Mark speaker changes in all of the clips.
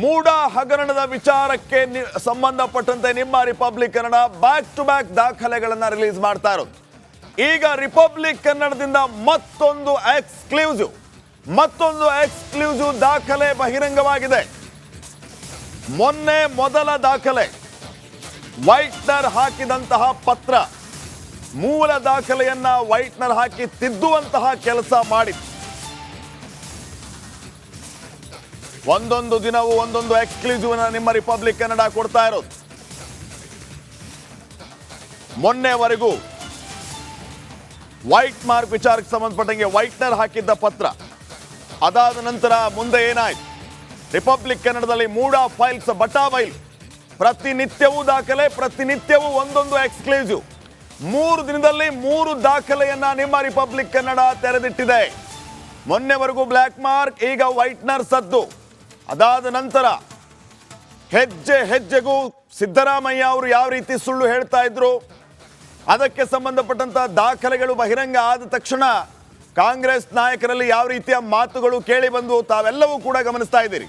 Speaker 1: ಮೂಡ ಹಗರಣದ ವಿಚಾರಕ್ಕೆ ಸಂಬಂಧಪಟ್ಟಂತೆ ನಿಮ್ಮ republic Kannada back to back ದಾಖಲೆಗಳನ್ನ ರಿಲೀಸ್ ಮಾಡ್ತಾ ಇರೋದು. ಈಗ ರಿಪಬ್ಲಿಕ್ ಕನ್ನಡದಿಂದ ಮತ್ತೊಂದು ಎಕ್ಸ್ಕ್ಲೂಸಿವ್ ದಾಖಲೆ ಬಹಿರಂಗವಾಗಿದೆ. ಮೊನ್ನೆ ಮೊದಲ ದಾಖಲೆ ವೈಟ್ನರ್ ಹಾಕಿದಂತಹ ಪತ್ರ, ಮೂಲ ದಾಖಲೆಯನ್ನ ವೈಟ್ನರ್ ಹಾಕಿ ತಿದ್ದುವಂತಹ ಕೆಲಸ ಮಾಡಿತ್ತು. ಒಂದೊಂದು ದಿನವೂ ಒಂದೊಂದು ಎಕ್ಸ್ಕ್ಲೂಸಿವ್ ನಿಮ್ಮ ರಿಪಬ್ಲಿಕ್ ಕನ್ನಡ ಕೊಡ್ತಾ ಇರೋದು. ಮೊನ್ನೆವರೆಗೂ ವೈಟ್ ಮಾರ್ಕ್ ವಿಚಾರಕ್ಕೆ ಸಂಬಂಧಪಟ್ಟಂಗೆ ವೈಟ್ನರ್ ಹಾಕಿದ್ದ ಪತ್ರ, ಅದಾದ ನಂತರ ಮುಂದೆ ಏನಾಯ್ತು, ರಿಪಬ್ಲಿಕ್ ಕನ್ನಡದಲ್ಲಿ ಮೂಡ ಫೈಲ್ಸ್ ಬಟಾ ಫೈಲ್, ಪ್ರತಿನಿತ್ಯವೂ ದಾಖಲೆ, ಪ್ರತಿನಿತ್ಯವೂ ಒಂದೊಂದು ಎಕ್ಸ್ಕ್ಲೂಸಿವ್. 3 ದಿನದಲ್ಲಿ 3 ದಾಖಲೆಯನ್ನ ನಿಮ್ಮ ರಿಪಬ್ಲಿಕ್ ಕನ್ನಡ ತೆರೆದಿಟ್ಟಿದೆ. ಮೊನ್ನೆವರೆಗೂ ಬ್ಲ್ಯಾಕ್ ಮಾರ್ಕ್, ಈಗ ವೈಟ್ನರ್ ಸದ್ದು. ಅದಾದ ನಂತರ ಹೆಜ್ಜೆ ಹೆಜ್ಜೆಗೂ ಸಿದ್ದರಾಮಯ್ಯ ಅವರು ಯಾವ ರೀತಿ ಸುಳ್ಳು ಹೇಳ್ತಾ ಇದ್ರು, ಅದಕ್ಕೆ ಸಂಬಂಧಪಟ್ಟಂತಹ ದಾಖಲೆಗಳು ಬಹಿರಂಗ ಆದ ತಕ್ಷಣ ಕಾಂಗ್ರೆಸ್ ನಾಯಕರಲ್ಲಿ ಯಾವ ರೀತಿಯ ಮಾತುಗಳು ಕೇಳಿ ಬಂದು ತಾವೆಲ್ಲವೂ ಕೂಡ ಗಮನಿಸ್ತಾ ಇದ್ದೀರಿ.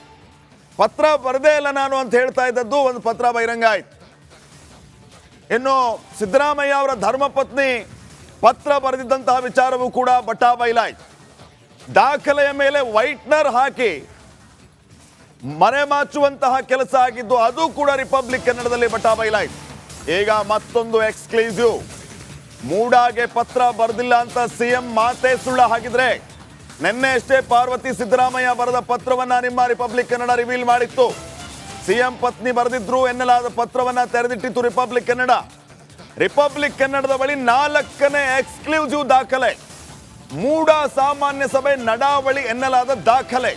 Speaker 1: ಪತ್ರ ಬರದೇ ಇಲ್ಲ ನಾನು ಅಂತ ಹೇಳ್ತಾ ಇದ್ದದ್ದು ಒಂದು ಪತ್ರ ಬಹಿರಂಗ ಆಯ್ತು. ಇನ್ನು ಸಿದ್ದರಾಮಯ್ಯ ಅವರ ಧರ್ಮಪತ್ನಿ ಪತ್ರ ಬರೆದಿದ್ದಂತಹ ವಿಚಾರವೂ ಕೂಡ ಬಟಾ ಬಯಲಾಯ್ತು. ದಾಖಲೆಯ ಮೇಲೆ ವೈಟ್ನರ್ ಹಾಕಿ ಮರೆಮಾಚುವಂತಹ ಕೆಲಸ ಆಗಿದ್ದು ಅದು ಕೂಡ ರಿಪಬ್ಲಿಕ್ ಕನ್ನಡದಲ್ಲಿ ಬಟಾ ಬಯಲಾಯ್ತು. ಈಗ ಮತ್ತೊಂದು ಎಕ್ಸ್ಕ್ಲೂಸಿವ್, ಮೂಡಾಗೆ ಪತ್ರ ಬರೆದಿಲ್ಲ ಅಂತ ಸಿಎಂ ಮಾತೇ ಸುಳ್ಳ ಹಾಗಿದ್ರೆ, ನಿನ್ನೆ ಅಷ್ಟೇ ಪಾರ್ವತಿ ಸಿದ್ದರಾಮಯ್ಯ ಬರೆದ ಪತ್ರವನ್ನ ನಿಮ್ಮ ರಿಪಬ್ಲಿಕ್ ಕನ್ನಡ ರಿವೀಲ್ ಮಾಡಿತ್ತು. ಸಿಎಂ ಪತ್ನಿ ಬರೆದಿದ್ರು ಎನ್ನಲಾದ ಪತ್ರವನ್ನ ತೆರೆದಿಟ್ಟಿತ್ತು ರಿಪಬ್ಲಿಕ್ ಕನ್ನಡ. ರಿಪಬ್ಲಿಕ್ ಕನ್ನಡದ ಬಳಿ 4ನೇ ಎಕ್ಸ್ಕ್ಲೂಸಿವ್ ದಾಖಲೆ, ಮೂಡ ಸಾಮಾನ್ಯ ಸಭೆ ನಡಾವಳಿ ಎನ್ನಲಾದ ದಾಖಲೆ.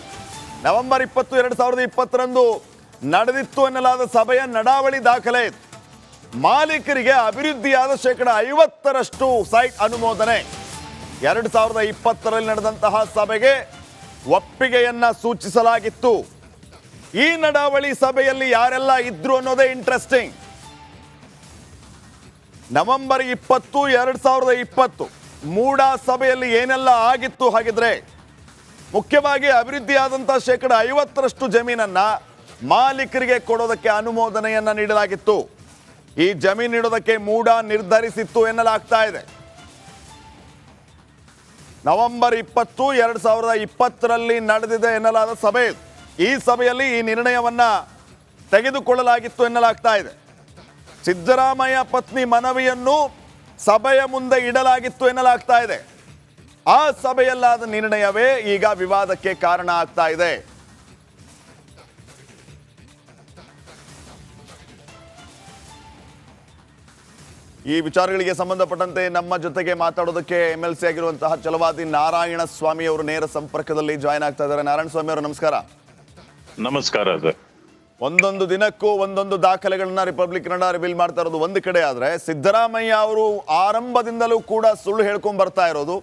Speaker 1: ನವೆಂಬರ್ 20, 2020ರಂದು ನಡೆದಿತ್ತು ಎನ್ನಲಾದ ಸಭೆಯ ನಡಾವಳಿ ದಾಖಲೆ. ಮಾಲೀಕರಿಗೆ ಅಭಿವೃದ್ಧಿಯಾದ 50% ಸೈಟ್ ಅನುಮೋದನೆ. 2020ರಲ್ಲಿ ನಡೆದಂತಹ ಸಭೆಗೆ ಒಪ್ಪಿಗೆಯನ್ನ ಸೂಚಿಸಲಾಗಿತ್ತು. ಈ ನಡಾವಳಿ ಸಭೆಯಲ್ಲಿ ಯಾರೆಲ್ಲ ಇದ್ರು ಅನ್ನೋದೇ ಇಂಟ್ರೆಸ್ಟಿಂಗ್. ನವೆಂಬರ್ 20, 2020 ಮೂಡ ಸಭೆಯಲ್ಲಿ ಏನೆಲ್ಲ ಆಗಿತ್ತು ಹಾಗಿದ್ರೆ, ಮುಖ್ಯವಾಗಿ ಅಭಿವೃದ್ಧಿಯಾದಂತಹ 50% ಜಮೀನನ್ನ ಮಾಲೀಕರಿಗೆ ಕೊಡೋದಕ್ಕೆ ಅನುಮೋದನೆಯನ್ನ ನೀಡಲಾಗಿತ್ತು. ಈ ಜಮೀನು ನೀಡೋದಕ್ಕೆ ಮೂಡ ನಿರ್ಧರಿಸಿತ್ತು ಎನ್ನಲಾಗ್ತಾ ಇದೆ. ನವೆಂಬರ್ 20, 2020ರಲ್ಲಿ ನಡೆದಿದೆ ಎನ್ನಲಾದ ಸಭೆ. ಈ ಸಭೆಯಲ್ಲಿ ಈ ನಿರ್ಣಯವನ್ನ ತೆಗೆದುಕೊಳ್ಳಲಾಗಿತ್ತು ಎನ್ನಲಾಗ್ತಾ ಇದೆ. ಸಿದ್ದರಾಮಯ್ಯ ಪತ್ನಿ ಮನವಿಯನ್ನು ಸಭೆಯ ಮುಂದೆ ಇಡಲಾಗಿತ್ತು ಎನ್ನಲಾಗ್ತಾ ಇದೆ. ಆ ಸಭೆಯಲ್ಲಾದ ನಿರ್ಣಯವೇ ಈಗ ವಿವಾದಕ್ಕೆ ಕಾರಣ ಆಗ್ತಾ ಇದೆ. ಈ ವಿಚಾರಗಳಿಗೆ ಸಂಬಂಧಪಟ್ಟಂತೆ ನಮ್ಮ ಜೊತೆಗೆ ಮಾತಾಡೋದಕ್ಕೆ MLC ಆಗಿರುವಂತಹ ಛಲವಾದಿ ನಾರಾಯಣ ಸ್ವಾಮಿ ಅವರು ನೇರ ಸಂಪರ್ಕದಲ್ಲಿ ಜಾಯ್ನ್ ಆಗ್ತಾ ಇದ್ದಾರೆ. ನಾರಾಯಣ ಸ್ವಾಮಿ ಅವರು ನಮಸ್ಕಾರ.
Speaker 2: ನಮಸ್ಕಾರ ಸರ್.
Speaker 1: ಒಂದೊಂದು ದಿನಕ್ಕೂ ಒಂದೊಂದು ದಾಖಲೆಗಳನ್ನ ರಿಪಬ್ಲಿಕ್ ಕನ್ನಡ ರಿವೀಲ್ ಮಾಡ್ತಾ ಇರೋದು ಒಂದು ಕಡೆ ಆದ್ರೆ, ಸಿದ್ದರಾಮಯ್ಯ ಅವರು ಆರಂಭದಿಂದಲೂ ಕೂಡ ಸುಳ್ಳು ಹೇಳ್ಕೊಂಡ್ ಬರ್ತಾ ಇರೋದು,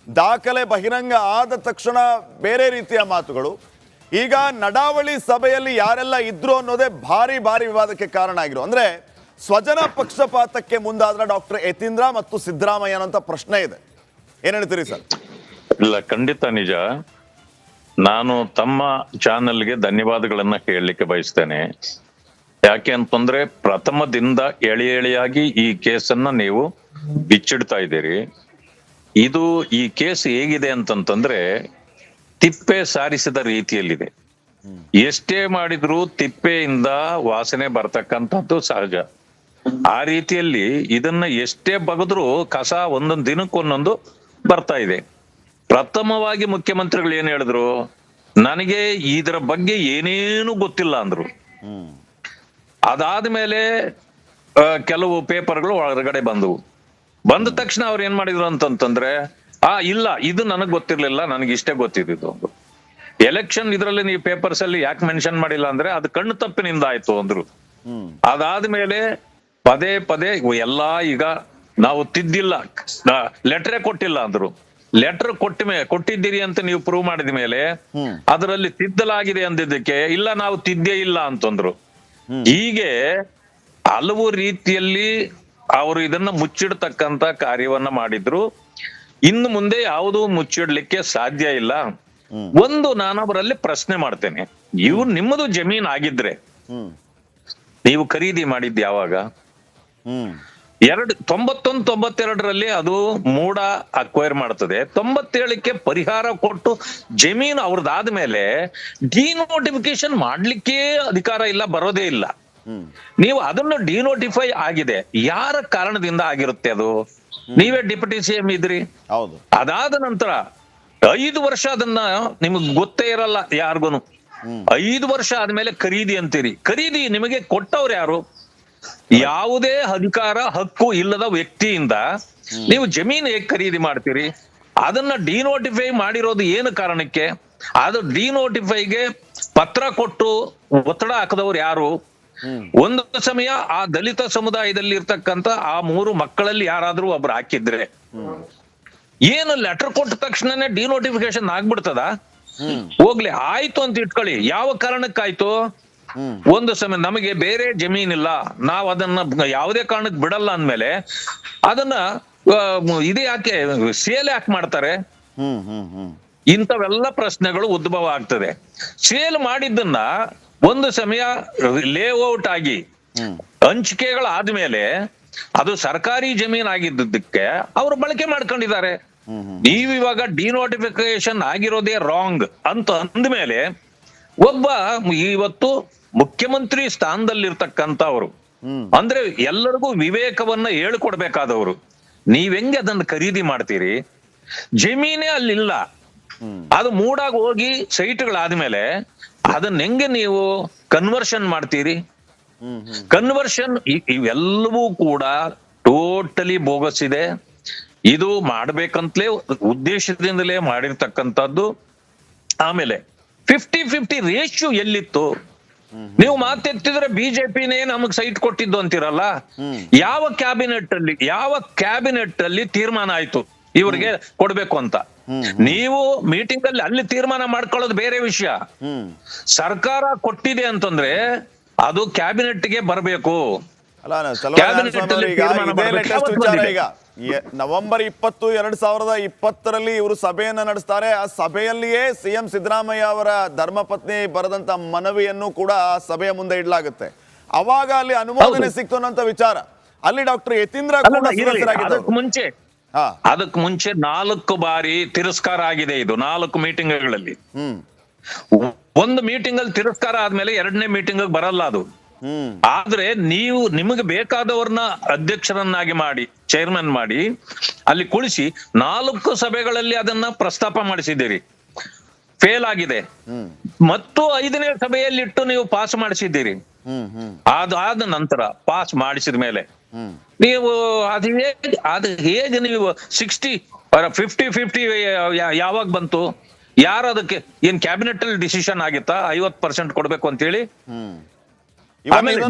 Speaker 1: ದಾಖಲೆ ಬಹಿರಂಗ ಆದ ತಕ್ಷಣ ಬೇರೆ ರೀತಿಯ ಮಾತುಗಳು. ಈಗ ನಡಾವಳಿ ಸಭೆಯಲ್ಲಿ ಯಾರೆಲ್ಲ ಇದ್ರು ಅನ್ನೋದೇ ಭಾರಿ ವಿವಾದಕ್ಕೆ ಕಾರಣ ಆಗಿರೋ. ಅಂದ್ರೆ ಸ್ವಜನ ಪಕ್ಷಪಾತಕ್ಕೆ ಮುಂದಾದ್ರೆ ಡಾಕ್ಟರ್ ಯತೀಂದ್ರ ಮತ್ತು ಸಿದ್ದರಾಮಯ್ಯ ಅನ್ನೋ ಪ್ರಶ್ನೆ ಇದೆ. ಏನ್ ಹೇಳ್ತೀರಿ ಸರ್?
Speaker 2: ಇಲ್ಲ, ಖಂಡಿತ ನಿಜ. ನಾನು ತಮ್ಮ ಚಾನೆಲ್ಗೆ ಧನ್ಯವಾದಗಳನ್ನ ಹೇಳಲಿಕ್ಕೆ ಬಯಸ್ತೇನೆ. ಯಾಕೆ ಅಂತಂದ್ರೆ ಪ್ರಥಮದಿಂದ ಎಳೆಯಾಗಿ ಈ ಕೇಸನ್ನ ನೀವು ಬಿಚ್ಚಿಡ್ತಾ ಇದ್ದೀರಿ. ಇದು ಈ ಕೇಸ್ ಹೇಗಿದೆ ಅಂತಂತಂದ್ರೆ ತಿಪ್ಪೆ ಸಾರಿಸಿದ ರೀತಿಯಲ್ಲಿದೆ. ಎಷ್ಟೇ ಮಾಡಿದ್ರು ತಿಪ್ಪೆಯಿಂದ ವಾಸನೆ ಬರ್ತಕ್ಕಂಥದ್ದು ಸಹಜ. ಆ ರೀತಿಯಲ್ಲಿ ಇದನ್ನ ಎಷ್ಟೇ ಬಗದ್ರು ಕಸ ಒಂದೊಂದು ದಿನಕ್ಕೊಂದೊಂದು ಬರ್ತಾ ಇದೆ. ಪ್ರಥಮವಾಗಿ ಮುಖ್ಯಮಂತ್ರಿಗಳು ಏನ್ ಹೇಳಿದ್ರು, ನನಗೆ ಇದರ ಬಗ್ಗೆ ಏನೇನು ಗೊತ್ತಿಲ್ಲ ಅಂದ್ರು. ಅದಾದ್ಮೇಲೆ ಕೆಲವು ಪೇಪರ್ಗಳು ಹೊರಗಡೆ ಬಂದ ತಕ್ಷಣ ಅವ್ರು ಏನ್ ಮಾಡಿದ್ರು ಅಂತಂತಂದ್ರೆ, ಇಲ್ಲ ಇದು ನನಗ್ ಗೊತ್ತಿರ್ಲಿಲ್ಲ, ನನಗೆ ಇಷ್ಟೇ ಗೊತ್ತಿದ್ದು ಅಂದ್ರು. ಎಲೆಕ್ಷನ್ ಇದ್ರಲ್ಲಿ ನೀವು ಪೇಪರ್ಸ್ ಅಲ್ಲಿ ಯಾಕೆ ಮೆನ್ಷನ್ ಮಾಡಿಲ್ಲ ಅಂದ್ರೆ ಅದು ಕಣ್ಣು ತಪ್ಪಿನಿಂದ ಆಯ್ತು ಅಂದ್ರು. ಅದಾದ್ಮೇಲೆ ಪದೇ ಎಲ್ಲಾ ಈಗ ನಾವು ತಿದ್ದಿಲ್ಲ, ಲೆಟರೇ ಕೊಟ್ಟಿಲ್ಲ ಅಂದ್ರು. ಲೆಟರ್ ಕೊಟ್ಟಿದ್ದೀರಿ ಅಂತ ನೀವು ಪ್ರೂವ್ ಮಾಡಿದ ಮೇಲೆ ಅದರಲ್ಲಿ ತಿದ್ದಲಾಗಿದೆ ಅಂದಿದ್ದಕ್ಕೆ ಇಲ್ಲ ನಾವು ತಿದ್ದೇ ಇಲ್ಲ ಅಂತಂದ್ರು. ಹೀಗೆ ಹಲವು ರೀತಿಯಲ್ಲಿ ಅವರು ಇದನ್ನ ಮುಚ್ಚಿಡ್ತಕ್ಕಂತ ಕಾರ್ಯವನ್ನ ಮಾಡಿದ್ರು. ಇನ್ನು ಮುಂದೆ ಯಾವುದೂ ಮುಚ್ಚಿಡ್ಲಿಕ್ಕೆ ಸಾಧ್ಯ ಇಲ್ಲ. ಒಂದು ನಾನು ಅವರಲ್ಲಿ ಪ್ರಶ್ನೆ ಮಾಡ್ತೇನೆ, ಇವ್ರು ನಿಮ್ಮದು ಜಮೀನ್ ಆಗಿದ್ರೆ ನೀವು ಖರೀದಿ ಮಾಡಿದ್ದು ಯಾವಾಗ? 92 ಅದು ಮೂಡ ಅಕ್ವೈರ್ ಮಾಡ್ತದೆ. 97ಕ್ಕೆ ಪರಿಹಾರ ಕೊಟ್ಟು ಜಮೀನು ಅವ್ರದ್ದಾದ್ಮೇಲೆ ಡಿನೋಟಿಫಿಕೇಶನ್ ಮಾಡ್ಲಿಕ್ಕೆ ಅಧಿಕಾರ ಇಲ್ಲ, ಬರೋದೇ ಇಲ್ಲ. ನೀವು ಅದನ್ನು ಡಿನೋಟಿಫೈ ಆಗಿದೆ, ಯಾರ ಕಾರಣದಿಂದ ಆಗಿರುತ್ತೆ ಅದು? ನೀವೇ ಡಿಪ್ಯೂಟಿ ಸಿಎಂ ಇದ್ರಿ.
Speaker 1: ಹೌದು.
Speaker 2: ಅದಾದ ನಂತರ 5 ವರ್ಷ ಅದನ್ನ ನಿಮಗ್ ಗೊತ್ತೇ ಇರಲ್ಲ ಯಾರಿಗೂನು. 5 ವರ್ಷ ಆದ್ಮೇಲೆ ಖರೀದಿ ಅಂತೀರಿ. ಖರೀದಿ ನಿಮಗೆ ಕೊಟ್ಟವ್ರು ಯಾರು? ಯಾವುದೇ ಅಧಿಕಾರ ಹಕ್ಕು ಇಲ್ಲದ ವ್ಯಕ್ತಿಯಿಂದ ನೀವು ಜಮೀನು ಹೇಗೆ ಖರೀದಿ ಮಾಡ್ತೀರಿ? ಅದನ್ನ ಡಿನೋಟಿಫೈ ಮಾಡಿರೋದು ಏನು ಕಾರಣಕ್ಕೆ? ಅದು ಡಿನೋಟಿಫೈಗೆ ಪತ್ರ ಕೊಟ್ಟು ಒತ್ತಡ ಹಾಕದವ್ರು ಯಾರು? ಒಂದು ಸಮಯ ಆ ದಲಿತ ಸಮುದಾಯದಲ್ಲಿ ಇರ್ತಕ್ಕಂತ ಆ 3 ಮಕ್ಕಳಲ್ಲಿ ಯಾರಾದ್ರೂ ಒಬ್ರು ಹಾಕಿದ್ರೆ ಏನು ಲೆಟರ್ ಕೊಟ್ಟ ತಕ್ಷಣನೇ ಡಿನೋಟಿಫಿಕೇಶನ್ ಆಗ್ಬಿಡ್ತದ? ಹೋಗ್ಲಿ ಆಯ್ತು ಅಂತ ಇಟ್ಕೊಳ್ಳಿ, ಯಾವ ಕಾರಣಕ್ಕಾಯ್ತು? ಒಂದು ಸಮಯ ನಮಗೆ ಬೇರೆ ಜಮೀನಿಲ್ಲ, ನಾವ್ ಅದನ್ನ ಯಾವುದೇ ಕಾರಣಕ್ಕೆ ಬಿಡಲ್ಲ ಅಂದ್ಮೇಲೆ ಅದನ್ನ ಇದು ಯಾಕೆ ಸೇಲ್ ಯಾಕೆ ಮಾಡ್ತಾರೆ? ಇಂಥವೆಲ್ಲ ಪ್ರಶ್ನೆಗಳು ಉದ್ಭವ ಆಗ್ತದೆ. ಸೇಲ್ ಮಾಡಿದ್ದನ್ನ ಒಂದು ಸಮಯ ಲೇಔಟ್ ಆಗಿ ಹಂಚಿಕೆಗಳಾದ್ಮೇಲೆ ಅದು ಸರ್ಕಾರಿ ಜಮೀನ್ ಆಗಿದ್ದಕ್ಕೆ ಅವರು ಬಳಕೆ ಮಾಡ್ಕೊಂಡಿದ್ದಾರೆ. ನೀವು ಇವಾಗ ಡಿನೋಟಿಫಿಕೇಶನ್ ಆಗಿರೋದೇ ರಾಂಗ್ ಅಂತ ಅಂದ್ಮೇಲೆ ಒಬ್ಬ ಇವತ್ತು ಮುಖ್ಯಮಂತ್ರಿ ಸ್ಥಾನದಲ್ಲಿರ್ತಕ್ಕಂಥವ್ರು, ಅಂದ್ರೆ ಎಲ್ಲರಿಗೂ ವಿವೇಕವನ್ನ ಹೇಳ್ಕೊಡ್ಬೇಕಾದವರು, ನೀವ್ ಹೆಂಗೆ ಅದನ್ನ ಖರೀದಿ ಮಾಡ್ತೀರಿ? ಜಮೀನೇ ಅಲ್ಲಿಲ್ಲ, ಅದು ಮೂಡಾಗಿ ಹೋಗಿ ಸೈಟ್ಗಳಾದ್ಮೇಲೆ ಅದನ್ನ ಹೆಂಗೆ ನೀವು ಕನ್ವರ್ಷನ್ ಮಾಡ್ತೀರಿ? ಕನ್ವರ್ಷನ್ ಇವೆಲ್ಲವೂ ಕೂಡ ಟೋಟಲಿ ಬೋಗಸ್ ಇದೆ. ಇದು ಮಾಡ್ಬೇಕಂತಲೇ ಉದ್ದೇಶದಿಂದಲೇ ಮಾಡಿರ್ತಕ್ಕಂಥದ್ದು. ಆಮೇಲೆ 50-50 ರೇಷಿಯೋ ಎಲ್ಲಿತ್ತು? ನೀವು ಮಾತೆತ್ತಿದ್ರೆ ಬಿಜೆಪಿನೇ ನಮಗ್ ಸೈಟ್ ಕೊಟ್ಟಿದ್ದು ಅಂತಿರಲ್ಲ. ಯಾವ ಕ್ಯಾಬಿನೆಟ್ ಅಲ್ಲಿ ತೀರ್ಮಾನ ಆಯ್ತು ಇವ್ರಿಗೆ ಕೊಡ್ಬೇಕು ಅಂತ? ನೀವು ಮೀಟಿಂಗ್ ಅಲ್ಲಿ ತೀರ್ಮಾನ ಮಾಡ್ಕೊಳ್ಳೋದು ಬೇರೆ ವಿಷಯ. ಸರ್ಕಾರ ಕೊಟ್ಟಿದೆ ಅಂತಂದ್ರೆ ಅದು ಕ್ಯಾಬಿನೆಟ್ಗೆ ಬರಬೇಕು.
Speaker 1: ನವೆಂಬರ್ 20, 2020 ಇವರು ಸಭೆಯನ್ನ ನಡೆಸ್ತಾರೆ. ಆ ಸಭೆಯಲ್ಲಿಯೇ ಸಿಎಂ ಸಿದ್ದರಾಮಯ್ಯ ಅವರ ಧರ್ಮಪತ್ನಿ ಬರೆದಂತ ಮನವಿಯನ್ನು ಕೂಡ ಆ ಸಭೆಯ ಮುಂದೆ ಇಡಲಾಗುತ್ತೆ. ಅವಾಗ ಅಲ್ಲಿ ಅನುಮೋದನೆ ಸಿಕ್ತು ಅನ್ನೋ ವಿಚಾರ. ಅಲ್ಲಿ ಡಾಕ್ಟರ್ ಯತೀಂದ್ರ ಕೂಡ
Speaker 2: ಅದಕ್ಕೆ ಮುಂಚೆ 4 ಬಾರಿ ತಿರಸ್ಕಾರ ಆಗಿದೆ. ಇದು 4 ಮೀಟಿಂಗ್ಗಳಲ್ಲಿ. ಒಂದು ಮೀಟಿಂಗ್ ಅಲ್ಲಿ ತಿರಸ್ಕಾರ ಆದ್ಮೇಲೆ 2ನೇ ಮೀಟಿಂಗ್ ಬರಲ್ಲ ಅದು. ಆದ್ರೆ ನೀವು ನಿಮಗೆ ಬೇಕಾದವ್ರನ್ನ ಅಧ್ಯಕ್ಷರನ್ನಾಗಿ ಮಾಡಿ, ಚೇರ್ಮನ್ ಮಾಡಿ ಅಲ್ಲಿ ಕುಳಿಸಿ 4 ಸಭೆಗಳಲ್ಲಿ ಅದನ್ನ ಪ್ರಸ್ತಾಪ ಮಾಡಿಸಿದ್ದೀರಿ, ಫೇಲ್ ಆಗಿದೆ. ಮತ್ತು 5ನೇ ಸಭೆಯಲ್ಲಿಟ್ಟು ನೀವು ಪಾಸ್ ಮಾಡಿಸಿದ್ದೀರಿ. ಅದಾದ ನಂತರ ಪಾಸ್ ಮಾಡಿಸಿದ ಮೇಲೆ ನೀವು ಅದು ಹೇಗೆ ನೀವು 50-50 ಯಾವಾಗ ಬಂತು? ಯಾರು ಅದಕ್ಕೆ ಏನ್ ಕ್ಯಾಬಿನೆಟ್ ಅಲ್ಲಿ ಡಿಸಿಷನ್ ಆಗಿತ್ತಾ 50% ಕೊಡ್ಬೇಕು ಅಂತ ಹೇಳಿ?
Speaker 1: ಈ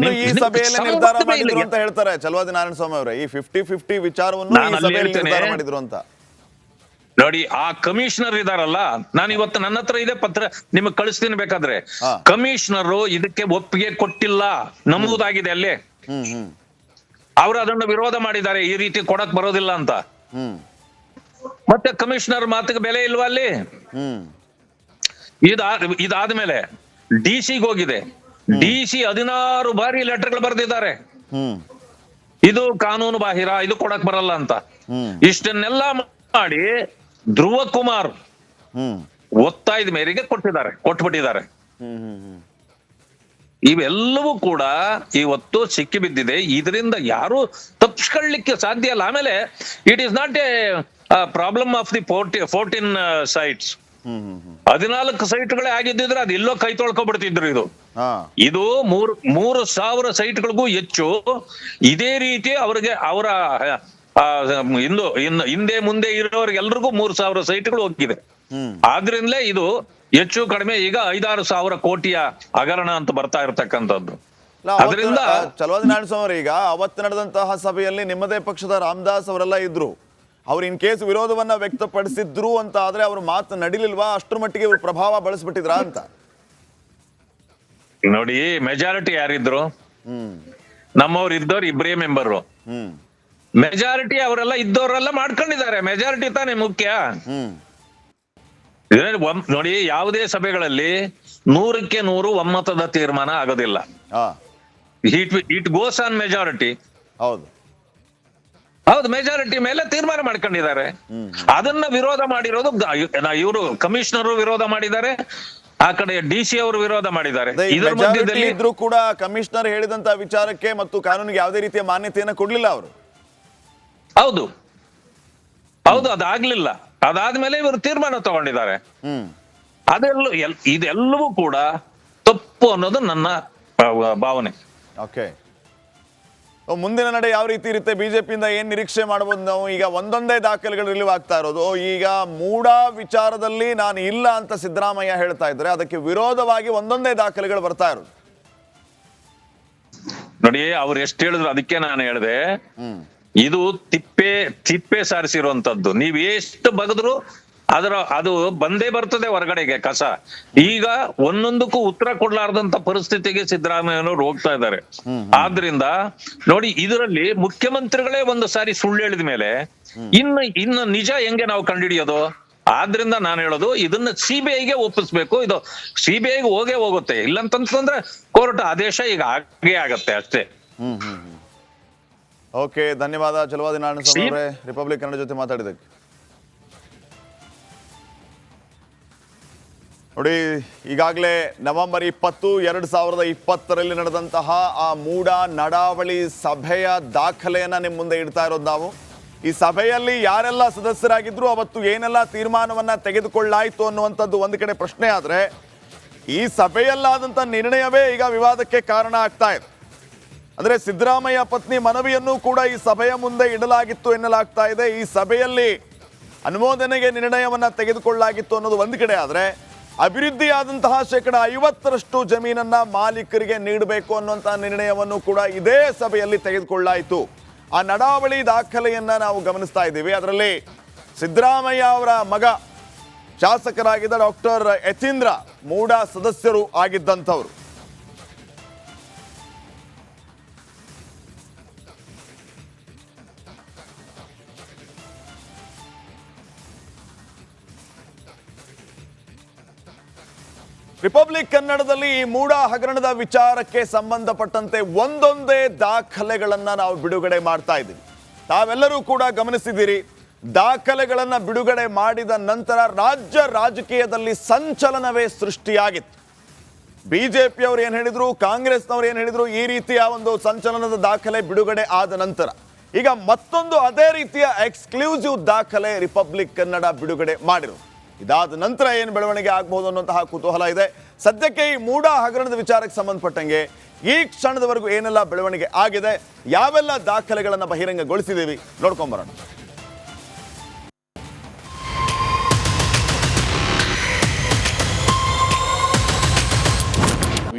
Speaker 1: ಸಭೆಯಲ್ಲಿ ನಿರ್ಧಾರ ಮಾಡಿದ್ರು ಅಂತ ಹೇಳ್ತಾರೆ ಚಲವಾದಿ ನಾರಾಯಣ ಸ್ವಾಮಿ ಅವರೇ. ಈ 50-50 ವಿಚಾರವನ್ನು ಈ ಸಭೆಯಲ್ಲಿ ನಿರ್ಧಾರ ಮಾಡಿದ್ರು ಅಂತ
Speaker 2: ನೋಡಿ. ಆ ಕಮಿಷನರ್ ಇದಾರಲ್ಲ, ನಾನು ಇವತ್ತು ನನ್ನ ಹತ್ರ ಇದೆ ಪತ್ರ, ನಿಮಗೆ ಕಳಿಸ್ತೀನಿ ಬೇಕಾದ್ರೆ. ಕಮಿಷನರ್ ಇದಕ್ಕೆ ಒಪ್ಪಿಗೆ ಕೊಟ್ಟಿಲ್ಲ ನಮೂದಾಗಿದೆ ಅಲ್ಲೇ. ಅವರು ಅದನ್ನು ವಿರೋಧ ಮಾಡಿದ್ದಾರೆ, ಈ ರೀತಿ ಕೊಡಕ್ ಬರೋದಿಲ್ಲ ಅಂತ. ಮತ್ತೆ ಕಮಿಷನರ್ ಮಾತಿಗೆ ಬೆಲೆ ಇಲ್ವಾ ಅಲ್ಲಿ? ಇದಾದ್ಮೇಲೆ ಡಿಸಿಗೆ ಹೋಗಿದೆ. ಡಿಸಿ 16 ಬಾರಿ ಲೆಟರ್ಗಳು ಬರೆದಿದ್ದಾರೆ, ಇದು ಕಾನೂನು ಬಾಹಿರ, ಇದು ಕೊಡಕ್ ಬರಲ್ಲ ಅಂತ. ಇಷ್ಟನ್ನೆಲ್ಲ ಮಾಡಿ ಧ್ರುವ ಕುಮಾರ್ ಒತ್ತಾಯದ ಮೇರೆಗೆ ಕೊಟ್ಬಿಟ್ಟಿದ್ದಾರೆ. ಇವೆಲ್ಲವೂ ಕೂಡ ಇವತ್ತು ಸಿಕ್ಕಿ ಬಿದ್ದಿದೆ. ಇದರಿಂದ ಯಾರು ತಪ್ಪಿಸ್ಕೊಳ್ಳಿಕ್ಕೆ ಸಾಧ್ಯ ಇಲ್ಲ. ಆಮೇಲೆ it is not A problem of the 14 sites. 14 ಸೈಟ್ಗಳೇ ಆಗಿದ್ದಿದ್ರೆ ಅದು ಎಲ್ಲೋ ಕೈ ತೊಳ್ಕೊಬಿಡ್ತಿದ್ರು. ಇದು 3,000 ಸೈಟ್ಗಳಿಗೂ ಹೆಚ್ಚು ಇದೇ ರೀತಿ ಅವರಿಗೆ ಅವರ ಹಿಂದೆ ಮುಂದೆ ಇರೋರಿಗೆಲ್ರಿಗೂ 3,000 ಸೈಟ್ಗಳು ಹೋಗಿದೆ. ಆದ್ರಿಂದಲೇ ಇದು ಹೆಚ್ಚು ಕಡಿಮೆ ಈಗ 5-6 ಸಾವಿರ ಕೋಟಿಯ ಹಗರಣ ಅಂತ ಬರ್ತಾ ಇರತಕ್ಕಂಥದ್ದು. ಅದರಿಂದ
Speaker 1: ಚಲವಾದಿ ನಾರಾಯಣ ಸ್ವಾಮಿ, ಈಗ ಅವತ್ತು ನಡೆದಂತಹ ಸಭೆಯಲ್ಲಿ ನಿಮ್ಮದೇ ಪಕ್ಷದ ರಾಮದಾಸ್ ಅವರೆಲ್ಲ ಇದ್ರು. ಅವ್ರು ಇನ್ ಕೇಸ್ ವಿರೋಧವನ್ನ ವ್ಯಕ್ತಪಡಿಸಿದ್ರು ಅಂತ ಆದ್ರೆ ಅವ್ರ ಮಾತು ನಡಿಲಿಲ್ವಾ? ಅಷ್ಟರ ಮಟ್ಟಿಗೆ ಇವ್ರು ಪ್ರಭಾವ ಬಳಸ್ಬಿಟ್ಟಿದ್ರ ಅಂತ
Speaker 2: ನೋಡಿ. ಮೆಜಾರಿಟಿ ಯಾರಿದ್ರು? ನಮ್ಮವ್ರು ಇದ್ದವ್ರು 2 ಮೆಂಬರು. ಮೆಜಾರಿಟಿ ಅವರೆಲ್ಲ ಇದ್ದವರೆಲ್ಲ ಮಾಡ್ಕೊಂಡಿದ್ದಾರೆ. ಮೆಜಾರಿಟಿ ತಾನೇ ಮುಖ್ಯ. ನೋಡಿ, ಯಾವುದೇ ಸಭೆಗಳಲ್ಲಿ 100ಕ್ಕೆ 100 ಒಮ್ಮತದ ತೀರ್ಮಾನ ಆಗೋದಿಲ್ಲ. It goes on majority. ಹೌದು, ಮೆಜಾರಿಟಿ ಮೇಲೆ ತೀರ್ಮಾನ ಮಾಡ್ಕೊಂಡಿದ್ದಾರೆ. ಅದನ್ನ ವಿರೋಧ ಮಾಡಿರೋದು ಇವರು ಕಮಿಷನರ್ ವಿರೋಧ ಮಾಡಿದ್ದಾರೆ, ಆ ಕಡೆ DC ಅವರು ವಿರೋಧ ಮಾಡಿದ್ದಾರೆ. ಇದರ ಮಧ್ಯದಲ್ಲಿ
Speaker 1: ಇದ್ರೂ ಕೂಡ ಕಮಿಷನರ್ ಹೇಳಿದಂತ ವಿಚಾರಕ್ಕೆ ಮತ್ತು ಕಾನೂನಿಗೆ ಯಾವುದೇ ರೀತಿಯ ಮಾನ್ಯತೆಯನ್ನ ಕೊಡ್ಲಿಲ್ಲ ಅವರು.
Speaker 2: ಹೌದು, ಅದಾಗ್ಲಿಲ್ಲ. ಅದಾದ್ಮೇಲೆ ಇವರು ತೀರ್ಮಾನ ತಗೊಂಡಿದ್ದಾರೆ. ಇದೆಲ್ಲವೂ ಕೂಡ ತಪ್ಪು ಅನ್ನೋದು ನನ್ನ ಭಾವನೆ.
Speaker 1: ಓಕೆ, ಮುಂದಿನ ನಡೆ ಯಾವ ರೀತಿ ಇರುತ್ತೆ? ಬಿಜೆಪಿಯಿಂದ ಏನ್ ನಿರೀಕ್ಷೆ ಮಾಡಬಹುದು ನಾವು? ಈಗ ಒಂದೊಂದೇ ದಾಖಲೆಗಳು ರಿಲೀವ್ ಆಗ್ತಾ ಇರೋದು. ಈಗ ಮೂಡಾ ವಿಚಾರದಲ್ಲಿ ನಾನು ಇಲ್ಲ ಅಂತ ಸಿದ್ದರಾಮಯ್ಯ ಹೇಳ್ತಾ ಇದ್ರೆ, ಅದಕ್ಕೆ ವಿರೋಧವಾಗಿ ಒಂದೊಂದೇ ದಾಖಲೆಗಳು ಬರ್ತಾ ಇರೋದು.
Speaker 2: ನೋಡಿ, ಅವ್ರು ಎಷ್ಟು ಹೇಳಿದ್ರು ಅದಕ್ಕೆ ನಾನು ಹೇಳಿದೆ, ಇದು ತಿಪ್ಪೆ ಸಾರಿಸಿರುವಂತದ್ದು. ನೀವ್ ಎಷ್ಟು ಬಗದ್ರು ಅದು ಬಂದೇ ಬರ್ತದೆ ಹೊರಗಡೆಗೆ ಕಸ. ಈಗ ಒಂದೊಂದಕ್ಕೂ ಉತ್ತರ ಕೊಡ್ಲಾರ್ದಂತ ಪರಿಸ್ಥಿತಿಗೆ ಸಿದ್ದರಾಮಯ್ಯನವರು ಹೋಗ್ತಾ ಇದ್ದಾರೆ. ಆದ್ರಿಂದ ನೋಡಿ, ಇದರಲ್ಲಿ ಮುಖ್ಯಮಂತ್ರಿಗಳೇ ಒಂದು ಸಾರಿ ಸುಳ್ಳು ಹೇಳಿದ ಮೇಲೆ ಇನ್ನು ನಿಜ ಹೆಂಗೆ ನಾವು ಕಂಡುಹಿಡಿಯೋದು? ಆದ್ರಿಂದ ನಾನು ಹೇಳೋದು, ಇದನ್ನ CBIಗೆ ಒಪ್ಪಿಸ್ಬೇಕು. ಇದು CBIಗೆ ಹೋಗುತ್ತೆ. ಇಲ್ಲಂತಂದ್ರೆ ಕೋರ್ಟ್ ಆದೇಶ ಈಗ ಹಾಗೆ ಆಗತ್ತೆ ಅಷ್ಟೇ.
Speaker 1: ಓಕೆ, ಧನ್ಯವಾದ ಚಲವಾದಿ ನಾರಾಯಣಸ್ವಾಮಿ ಅವರೇ, ರಿಪಬ್ಲಿಕ್ ಕನ್ನಡ ಜೊತೆ ಮಾತಾಡಿದ್ದಕ್ಕೆ. ನೋಡಿ, ಈಗಾಗಲೇ ನವೆಂಬರ್ 20, 2020ರಲ್ಲಿ ನಡೆದಂತಹ ಆ ಮೂಡಾ ನಡಾವಳಿ ಸಭೆಯ ದಾಖಲೆಯನ್ನ ನಿಮ್ಮ ಮುಂದೆ ಇಡ್ತಾ ಇರೋದು ನಾವು. ಈ ಸಭೆಯಲ್ಲಿ ಯಾರೆಲ್ಲ ಸದಸ್ಯರಾಗಿದ್ರು, ಅವತ್ತು ಏನೆಲ್ಲ ತೀರ್ಮಾನವನ್ನ ತೆಗೆದುಕೊಳ್ಳಾಯಿತು ಅನ್ನುವಂಥದ್ದು ಒಂದು ಕಡೆ ಪ್ರಶ್ನೆ ಆದ್ರೆ, ಈ ಸಭೆಯಲ್ಲಾದಂಥ ನಿರ್ಣಯವೇ ಈಗ ವಿವಾದಕ್ಕೆ ಕಾರಣ ಆಗ್ತಾ ಇದೆ. ಅಂದ್ರೆ ಸಿದ್ದರಾಮಯ್ಯ ಪತ್ನಿ ಮನವಿಯನ್ನು ಕೂಡ ಈ ಸಭೆಯ ಮುಂದೆ ಇಡಲಾಗಿತ್ತು ಎನ್ನಲಾಗ್ತಾ ಇದೆ. ಈ ಸಭೆಯಲ್ಲಿ ಅನುಮೋದನೆಗೆ ನಿರ್ಣಯವನ್ನ ತೆಗೆದುಕೊಳ್ಳಲಾಗಿತ್ತು ಅನ್ನೋದು ಒಂದು ಕಡೆ ಆದ್ರೆ, ಅಭಿವೃದ್ಧಿಯಾದಂತಹ 50% ಜಮೀನನ್ನ ಮಾಲೀಕರಿಗೆ ನೀಡಬೇಕು ಅನ್ನುವಂತಹ ನಿರ್ಣಯವನ್ನು ಕೂಡ ಇದೇ ಸಭೆಯಲ್ಲಿ ತೆಗೆದುಕೊಳ್ಳಲಾಯಿತು. ಆ ನಡಾವಳಿ ದಾಖಲೆಯನ್ನ ನಾವು ಗಮನಿಸ್ತಾ ಇದ್ದೀವಿ. ಅದರಲ್ಲಿ ಸಿದ್ದರಾಮಯ್ಯ ಅವರ ಮಗ ಶಾಸಕರಾಗಿದ್ದ ಡಾಕ್ಟರ್ ಯತೀಂದ್ರ ಮೂಡಾ ಸದಸ್ಯರು ಆಗಿದ್ದಂಥವ್ರು. ರಿಪಬ್ಲಿಕ್ ಕನ್ನಡದಲ್ಲಿ ಈ ಮೂಡಾ ಹಗರಣದ ವಿಚಾರಕ್ಕೆ ಸಂಬಂಧಪಟ್ಟಂತೆ ಒಂದೊಂದೇ ದಾಖಲೆಗಳನ್ನ ನಾವು ಬಿಡುಗಡೆ ಮಾಡ್ತಾ ಇದ್ದೀವಿ. ತಾವೆಲ್ಲರೂ ಕೂಡ ಗಮನಿಸಿದ್ದೀರಿ, ದಾಖಲೆಗಳನ್ನ ಬಿಡುಗಡೆ ಮಾಡಿದ ನಂತರ ರಾಜ್ಯ ರಾಜಕೀಯದಲ್ಲಿ ಸಂಚಲನವೇ ಸೃಷ್ಟಿಯಾಗಿತ್ತು. ಬಿಜೆಪಿಯವರು ಏನು ಹೇಳಿದ್ರು, ಕಾಂಗ್ರೆಸ್ನವರು ಏನು ಹೇಳಿದ್ರು, ಈ ರೀತಿಯ ಒಂದು ಸಂಚಲನದ ದಾಖಲೆ ಬಿಡುಗಡೆ ಆದ ನಂತರ ಈಗ ಮತ್ತೊಂದು ಅದೇ ರೀತಿಯ ಎಕ್ಸ್ಕ್ಲೂಸಿವ್ ದಾಖಲೆ ರಿಪಬ್ಲಿಕ್ ಕನ್ನಡ ಬಿಡುಗಡೆ ಮಾಡಿರು. ಇದಾದ ನಂತರ ಏನು ಬೆಳವಣಿಗೆ ಆಗಬಹುದು ಅನ್ನುವಂತಹ ಕುತೂಹಲ ಇದೆ. ಸದ್ಯಕ್ಕೆ ಈ ಮೂಡಾ ಹಗರಣದ ವಿಚಾರಕ್ಕೆ ಸಂಬಂಧಪಟ್ಟಂಗೆ ಈ ಕ್ಷಣದವರೆಗೂ ಏನೆಲ್ಲ ಬೆಳವಣಿಗೆ ಆಗಿದೆ, ಯಾವೆಲ್ಲ ದಾಖಲೆಗಳನ್ನು ಬಹಿರಂಗಗೊಳಿಸಿದ್ದೀವಿ ನೋಡ್ಕೊಂಬರೋಣ.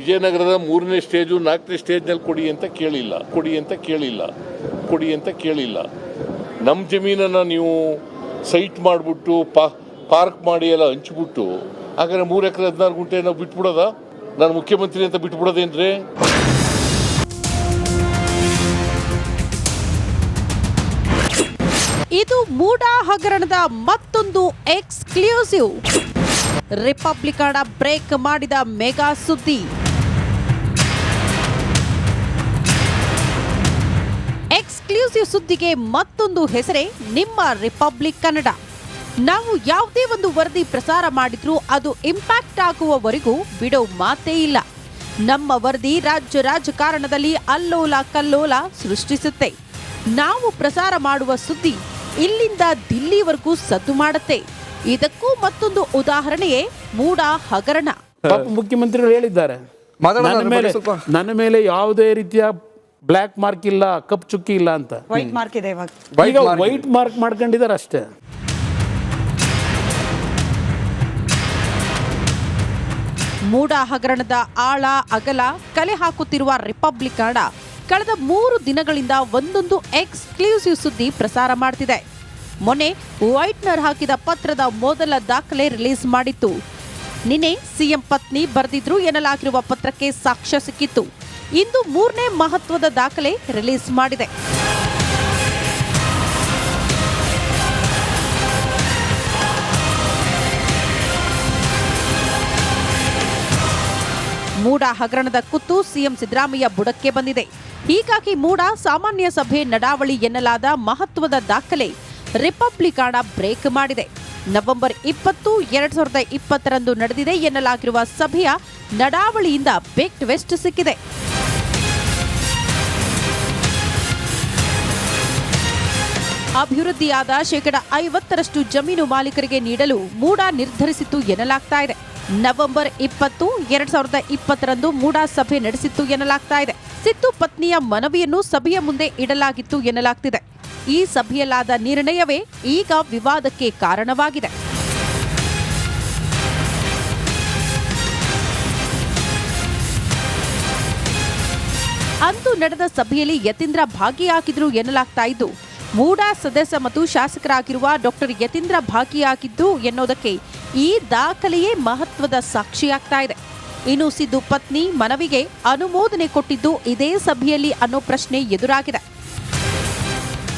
Speaker 3: ವಿಜಯನಗರದ 3ನೇ ಸ್ಟೇಜು 4ನೇ ಸ್ಟೇಜ್ನಲ್ಲಿ ಕೊಡಿ ಅಂತ ಕೇಳಿಲ್ಲ. ನಮ್ಮ ಜಮೀನನ್ನು ನೀವು ಸೈಟ್ ಮಾಡಿಬಿಟ್ಟು ಪಾರ್ಕ್ ಮಾಡಿ ಎಲ್ಲ ಹಂಚ್ಬಿಟ್ಟು ಹಾಗಾದ್ರೆ 3 ಎಕರೆ 16 ಗುಂಟೆ ನಾವು ಬಿಟ್ಬಿಡೋದ? ನಾನು ಮುಖ್ಯಮಂತ್ರಿ ಅಂತ ಬಿಟ್ಬಿಡೋದೇನ್ರಿ?
Speaker 4: ಇದು ಮೂಡಾ ಹಗರಣದ ಮತ್ತೊಂದು ಎಕ್ಸ್ಕ್ಲೂಸಿವ್. ರಿಪಬ್ಲಿಕ್ ಕನ್ನಡ ಬ್ರೇಕ್ ಮಾಡಿದ ಮೆಗಾ ಸುದ್ದಿ. ಎಕ್ಸ್ಕ್ಲೂಸಿವ್ ಸುದ್ದಿಗೆ ಮತ್ತೊಂದು ಹೆಸರೇ ನಿಮ್ಮ ರಿಪಬ್ಲಿಕ್ ಕನ್ನಡ. ನಾವು ಯಾವುದೇ ಒಂದು ವರದಿ ಪ್ರಸಾರ ಮಾಡಿದ್ರೂ ಅದು ಇಂಪ್ಯಾಕ್ಟ್ ಆಗುವವರೆಗೂ ಬಿಡೋ ಮಾತೇ ಇಲ್ಲ. ನಮ್ಮ ವರದಿ ರಾಜ್ಯ ರಾಜಕಾರಣದಲ್ಲಿ ಅಲ್ಲೋಲ ಕಲ್ಲೋಲ ಸೃಷ್ಟಿಸುತ್ತೆ. ನಾವು ಪ್ರಸಾರ ಮಾಡುವ ಸುದ್ದಿ ಇಲ್ಲಿಂದ ದಿಲ್ಲಿವರೆಗೂ ಸದ್ದು ಮಾಡುತ್ತೆ. ಇದಕ್ಕೂ ಮತ್ತೊಂದು ಉದಾಹರಣೆಯೇ ಮೂಡಾ ಹಗರಣ.
Speaker 5: ಮುಖ್ಯಮಂತ್ರಿಗಳು ಹೇಳಿದ್ದಾರೆ, ನನ್ನ ಮೇಲೆ ಯಾವುದೇ ರೀತಿಯ ಬ್ಲ್ಯಾಕ್ ಮಾರ್ಕ್ ಇಲ್ಲ, ಕಪ್ ಚುಕ್ಕಿ ಇಲ್ಲ ಅಂತ.
Speaker 6: ವೈಟ್ ಮಾರ್ಕ್ ಇದೆ.
Speaker 5: ಈಗ ವೈಟ್ ಮಾರ್ಕ್ ಮಾಡ್ಕೊಂಡಿದ್ದಾರೆ ಅಷ್ಟೇ.
Speaker 4: ಮೂಡಾ ಹಗರಣದ ಆಳ ಅಗಲ ಕಲೆ ಹಾಕುತ್ತಿರುವ ರಿಪಬ್ಲಿಕ್ ಕನ್ನಡ ಕಳೆದ 3 ದಿನಗಳಿಂದ ಒಂದೊಂದು ಎಕ್ಸ್ಕ್ಲೂಸಿವ್ ಸುದ್ದಿ ಪ್ರಸಾರ ಮಾಡ್ತಿದೆ. ಮೊನ್ನೆ ವೈಟ್ನರ್ ಹಾಕಿದ ಪತ್ರದ ಮೊದಲ ದಾಖಲೆ ರಿಲೀಸ್ ಮಾಡಿತ್ತು. ನಿನ್ನೆ ಸಿಎಂ ಪತ್ನಿ ಬರೆದಿದ್ರು ಎನ್ನಲಾಗಿರುವ ಪತ್ರಕ್ಕೆ ಸಾಕ್ಷ್ಯ ಸಿಕ್ಕಿತ್ತು. ಇಂದು 3ನೇ ಮಹತ್ವದ ದಾಖಲೆ ರಿಲೀಸ್ ಮಾಡಿದೆ. ಮೂಡ ಹಗರಣದ ಕುತ್ತು ಸಿಎಂ ಸಿದ್ದರಾಮಯ್ಯ ಬುಡಕ್ಕೆ ಬಂದಿದೆ. ಹೀಗಾಗಿ ಮೂಡ ಸಾಮಾನ್ಯ ಸಭೆ ನಡಾವಳಿ ಎನ್ನಲಾದ ಮಹತ್ವದ ದಾಖಲೆ ರಿಪಬ್ಲಿಕಾಣ ಬ್ರೇಕ್ ಮಾಡಿದೆ. ನವೆಂಬರ್ 20, 2020 ನಡೆದಿದೆ ಎನ್ನಲಾಗಿರುವ ಸಭೆಯ ನಡಾವಳಿಯಿಂದ ಬಿಗ್ ಟ್ವಿಸ್ಟ್ ಸಿಕ್ಕಿದೆ. ಅಭಿವೃದ್ಧಿಯಾದ 50% ಜಮೀನು ಮಾಲೀಕರಿಗೆ ನೀಡಲು ಮೂಡ ನಿರ್ಧರಿಸಿತ್ತು ಎನ್ನಲಾಗ್ತಾ ಇದೆ. ನವೆಂಬರ್ 20, 2020 ಮೂಡ ಸಭೆ ನಡೆಸಿತ್ತು ಎನ್ನಲಾಗ್ತಾ ಇದೆ. ಸಿದ್ದು ಪತ್ನಿಯ ಮನವಿಯನ್ನು ಸಭೆಯ ಮುಂದೆ ಇಡಲಾಗಿತ್ತು ಎನ್ನಲಾಗ್ತಿದೆ. ಈ ಸಭೆಯಲ್ಲಾದ ನಿರ್ಣಯವೇ ಈಗ ವಿವಾದಕ್ಕೆ ಕಾರಣವಾಗಿದೆ. ಅಂದು ನಡೆದ ಸಭೆಯಲ್ಲಿ ಯತೀಂದ್ರ ಭಾಗಿಯಾಗಿದ್ರು ಎನ್ನಲಾಗ್ತಾ ಇದ್ದು, ಮೂಡ ಸದಸ್ಯ ಮತ್ತು ಶಾಸಕರಾಗಿರುವ ಡಾಕ್ಟರ್ ಯತೀಂದ್ರ ಭಾಗಿಯಾಗಿದ್ದು ಎನ್ನುವುದಕ್ಕೆ ಈ ದಾಖಲೆಯೇ ಮಹತ್ವದ ಸಾಕ್ಷಿಯಾಗ್ತಾ ಇದೆ. ಇನ್ನು ಸಿದ್ದು ಪತ್ನಿ ಮನವಿಗೆ ಅನುಮೋದನೆ ಕೊಟ್ಟಿದ್ದು ಇದೇ ಸಭೆಯಲ್ಲಿ ಅನ್ನೋ ಪ್ರಶ್ನೆ ಎದುರಾಗಿದೆ.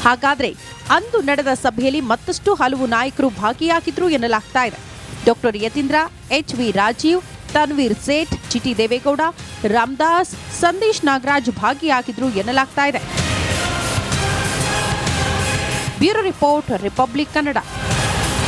Speaker 4: ಹಾಗಾದ್ರೆ ಅಂದು ನಡೆದ ಸಭೆಯಲ್ಲಿ ಮತ್ತಷ್ಟು ಹಲವು ನಾಯಕರು ಭಾಗಿಯಾಗಿದ್ರು ಎನ್ನಲಾಗ್ತಾ ಇದೆ. ಡಾಕ್ಟರ್ ಯತೀಂದ್ರ, HV ರಾಜೀವ್, ತನ್ವೀರ್ ಸೇಠ್, ಜಿಟಿ ದೇವೇಗೌಡ, ರಾಮದಾಸ್, ಸಂದೇಶ್ ನಾಗರಾಜ್ ಭಾಗಿಯಾಗಿದ್ರು ಎನ್ನಲಾಗ್ತಾ ಇದೆ. Bureau report, republic Kannada.